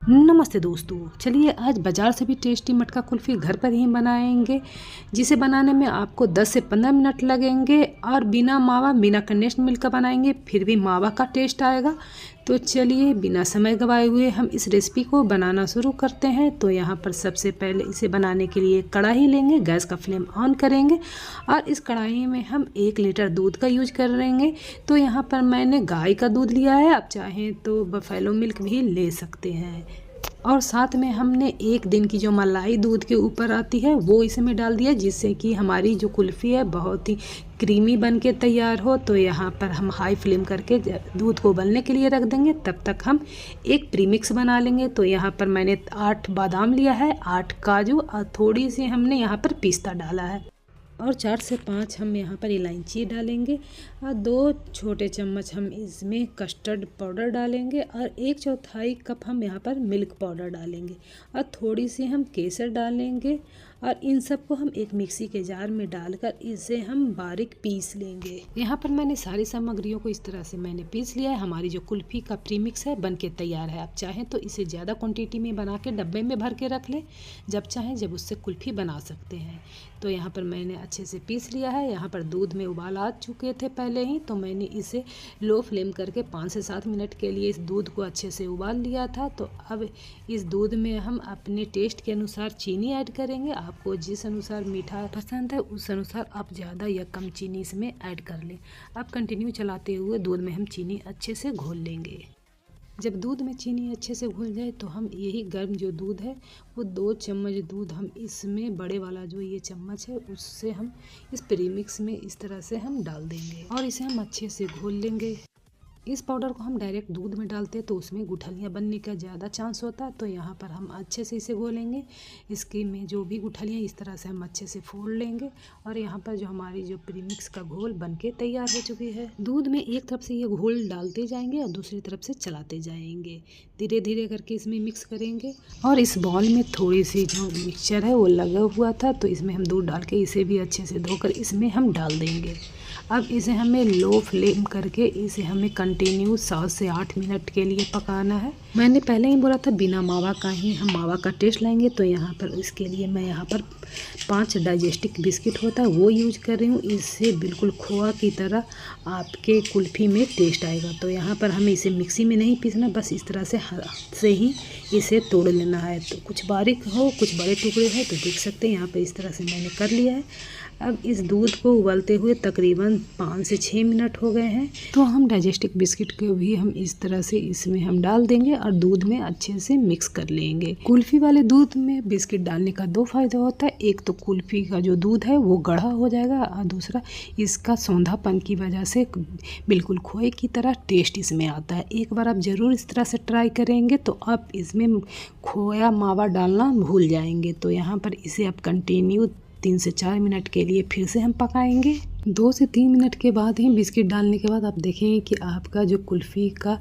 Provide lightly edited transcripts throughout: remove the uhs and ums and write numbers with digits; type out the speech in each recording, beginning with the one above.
नमस्ते दोस्तों, चलिए आज बाज़ार से भी टेस्टी मटका कुल्फ़ी घर पर ही बनाएंगे, जिसे बनाने में आपको 10 से 15 मिनट लगेंगे और बिना मावा बिना कंडेंस्ड मिल्क का बनाएंगे, फिर भी मावा का टेस्ट आएगा। तो चलिए बिना समय गवाए हुए हम इस रेसिपी को बनाना शुरू करते हैं। तो यहाँ पर सबसे पहले इसे बनाने के लिए कढ़ाई लेंगे, गैस का फ्लेम ऑन करेंगे और इस कढ़ाई में हम 1 लीटर दूध का यूज करेंगे। तो यहाँ पर मैंने गाय का दूध लिया है, आप चाहें तो बफेलो मिल्क भी ले सकते हैं। और साथ में हमने 1 दिन की जो मलाई दूध के ऊपर आती है वो इसमें डाल दिया, जिससे कि हमारी जो कुल्फ़ी है बहुत ही क्रीमी बन के तैयार हो। तो यहाँ पर हम हाई फ्लेम करके दूध को उबलने के लिए रख देंगे, तब तक हम एक प्रीमिक्स बना लेंगे। तो यहाँ पर मैंने 8 बादाम लिया है, 8 काजू और थोड़ी सी हमने यहाँ पर पिस्ता डाला है और 4 से 5 हम यहाँ पर इलायची डालेंगे और 2 छोटे चम्मच हम इसमें कस्टर्ड पाउडर डालेंगे और 1/4 कप हम यहाँ पर मिल्क पाउडर डालेंगे और थोड़ी सी हम केसर डालेंगे और इन सबको हम एक मिक्सी के जार में डालकर इसे हम बारीक पीस लेंगे। यहाँ पर मैंने सारी सामग्रियों को इस तरह से मैंने पीस लिया है। हमारी जो कुल्फ़ी का प्रीमिक्स है बन के तैयार है। आप चाहें तो इसे ज़्यादा क्वांटिटी में बना के डब्बे में भर के रख लें, जब चाहें जब उससे कुल्फ़ी बना सकते हैं। तो यहाँ पर मैंने अच्छे से पीस लिया है। यहाँ पर दूध में उबाल आ चुके थे पहले ही, तो मैंने इसे लो फ्लेम करके 5 से 7 मिनट के लिए इस दूध को अच्छे से उबाल लिया था। तो अब इस दूध में हम अपने टेस्ट के अनुसार चीनी ऐड करेंगे। आपको जिस अनुसार मीठा पसंद है उस अनुसार आप ज़्यादा या कम चीनी इसमें ऐड कर लें। अब कंटिन्यू चलाते हुए दूध में हम चीनी अच्छे से घोल लेंगे। जब दूध में चीनी अच्छे से घुल जाए तो हम यही गर्म जो दूध है वो 2 चम्मच दूध हम इसमें बड़े वाला जो ये चम्मच है उससे हम इस प्रीमिक्स में इस तरह से हम डाल देंगे और इसे हम अच्छे से घोल लेंगे। इस पाउडर को हम डायरेक्ट दूध में डालते हैं तो उसमें गुठलियाँ बनने का ज़्यादा चांस होता है। तो यहाँ पर हम अच्छे से इसे घोलेंगे। इसके में जो भी गुठलियाँ इस तरह से हम अच्छे से फोड़ लेंगे और यहाँ पर जो हमारी जो प्रीमिक्स का घोल बनके तैयार हो चुकी है। दूध में एक तरफ से ये घोल डालते जाएंगे और दूसरी तरफ से चलाते जाएंगे, धीरे धीरे करके इसमें मिक्स करेंगे। और इस बॉल में थोड़ी सी जो मिक्सचर है वो लगा हुआ था, तो इसमें हम दूध डाल के इसे भी अच्छे से धोकर इसमें हम डाल देंगे। अब इसे हमें लो फ्लेम करके इसे हमें कंटिन्यू 7 से 8 मिनट के लिए पकाना है। मैंने पहले ही बोला था बिना मावा का ही हम मावा का टेस्ट लाएंगे। तो यहाँ पर इसके लिए मैं यहाँ पर 5 डाइजेस्टिक बिस्किट होता है वो यूज कर रही हूँ। इससे बिल्कुल खोआ की तरह आपके कुल्फ़ी में टेस्ट आएगा। तो यहाँ पर हमें इसे मिक्सी में नहीं पीसना, बस इस तरह से हाथ से ही इसे तोड़ लेना है। तो कुछ बारीक हो कुछ बड़े टुकड़े हो, तो देख सकते हैं यहाँ पर इस तरह से मैंने कर लिया है। अब इस दूध को उबालते हुए तकरीबन 5 से 6 मिनट हो गए हैं। तो हम डाइजेस्टिक बिस्किट को भी हम इस तरह से इसमें हम डाल देंगे और दूध में अच्छे से मिक्स कर लेंगे। कुल्फ़ी वाले दूध में बिस्किट डालने का 2 फायदा होता है। एक तो कुल्फ़ी का जो दूध है वो गाढ़ा हो जाएगा और दूसरा इसका सौंधापन की वजह से बिल्कुल खोए की तरह टेस्ट इसमें आता है। एक बार आप ज़रूर इस तरह से ट्राई करेंगे तो आप इसमें खोया मावा डालना भूल जाएंगे। तो यहाँ पर इसे आप कंटिन्यू 3 से 4 मिनट के लिए फिर से हम पकाएंगे। 2 से 3 मिनट के बाद ही बिस्किट डालने के बाद आप देखेंगे कि आपका जो कुल्फ़ी का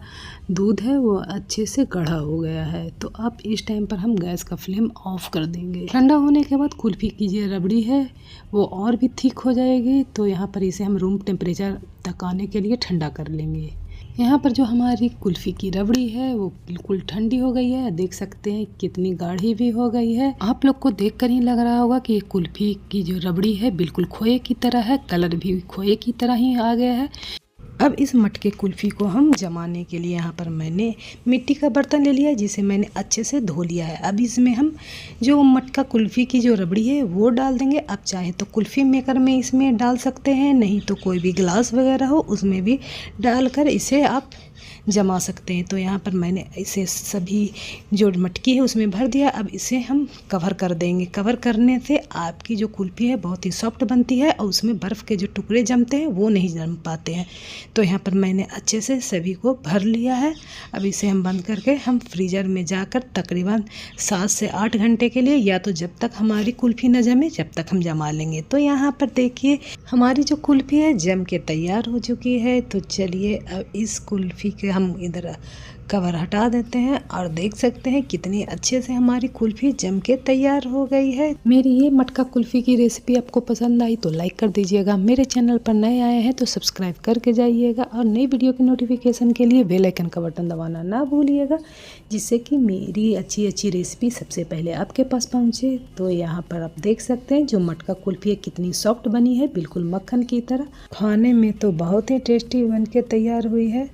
दूध है वो अच्छे से गाढ़ा हो गया है। तो अब इस टाइम पर हम गैस का फ्लेम ऑफ कर देंगे। ठंडा होने के बाद कुल्फ़ी की जो रबड़ी है वो और भी थिक हो जाएगी। तो यहाँ पर इसे हम रूम टेम्परेचर तक आने के लिए ठंडा कर लेंगे। यहाँ पर जो हमारी कुल्फ़ी की रबड़ी है वो बिल्कुल ठंडी हो गई है। देख सकते हैं कितनी गाढ़ी भी हो गई है। आप लोग को देखकर ही लग रहा होगा कि ये कुल्फ़ी की जो रबड़ी है बिल्कुल खोए की तरह है, कलर भी खोए की तरह ही आ गया है। अब इस मटके कुल्फ़ी को हम जमाने के लिए यहाँ पर मैंने मिट्टी का बर्तन ले लिया है, जिसे मैंने अच्छे से धो लिया है। अब इसमें हम जो मटका कुल्फ़ी की जो रबड़ी है वो डाल देंगे। आप चाहे तो कुल्फ़ी मेकर में इसमें डाल सकते हैं, नहीं तो कोई भी ग्लास वगैरह हो उसमें भी डालकर इसे आप जमा सकते हैं। तो यहाँ पर मैंने इसे सभी जो मटकी है उसमें भर दिया। अब इसे हम कवर कर देंगे। कवर करने से आपकी जो कुल्फ़ी है बहुत ही सॉफ्ट बनती है और उसमें बर्फ़ के जो टुकड़े जमते हैं वो नहीं जम पाते हैं। तो यहाँ पर मैंने अच्छे से सभी को भर लिया है। अब इसे हम बंद करके हम फ्रीज़र में जाकर तकरीबन 7 से 8 घंटे के लिए, या तो जब तक हमारी कुल्फ़ी न जमे जब तक हम जमा लेंगे। तो यहाँ पर देखिए हमारी जो कुल्फ़ी है जम के तैयार हो चुकी है। तो चलिए अब इस कुल्फ़ी के हम इधर कवर हटा देते हैं और देख सकते हैं कितनी अच्छे से हमारी कुल्फ़ी जम के तैयार हो गई है। मेरी ये मटका कुल्फ़ी की रेसिपी आपको पसंद आई तो लाइक कर दीजिएगा। मेरे चैनल पर नए आए हैं तो सब्सक्राइब करके जाइएगा और नई वीडियो की नोटिफिकेशन के लिए बेल आइकन का बटन दबाना ना भूलिएगा, जिससे कि मेरी अच्छी अच्छी रेसिपी सबसे पहले आपके पास पहुँचे। तो यहाँ पर आप देख सकते हैं जो मटका कुल्फ़ी कितनी सॉफ्ट बनी है, बिल्कुल मक्खन की तरह। खाने में तो बहुत ही टेस्टी बन के तैयार हुई है।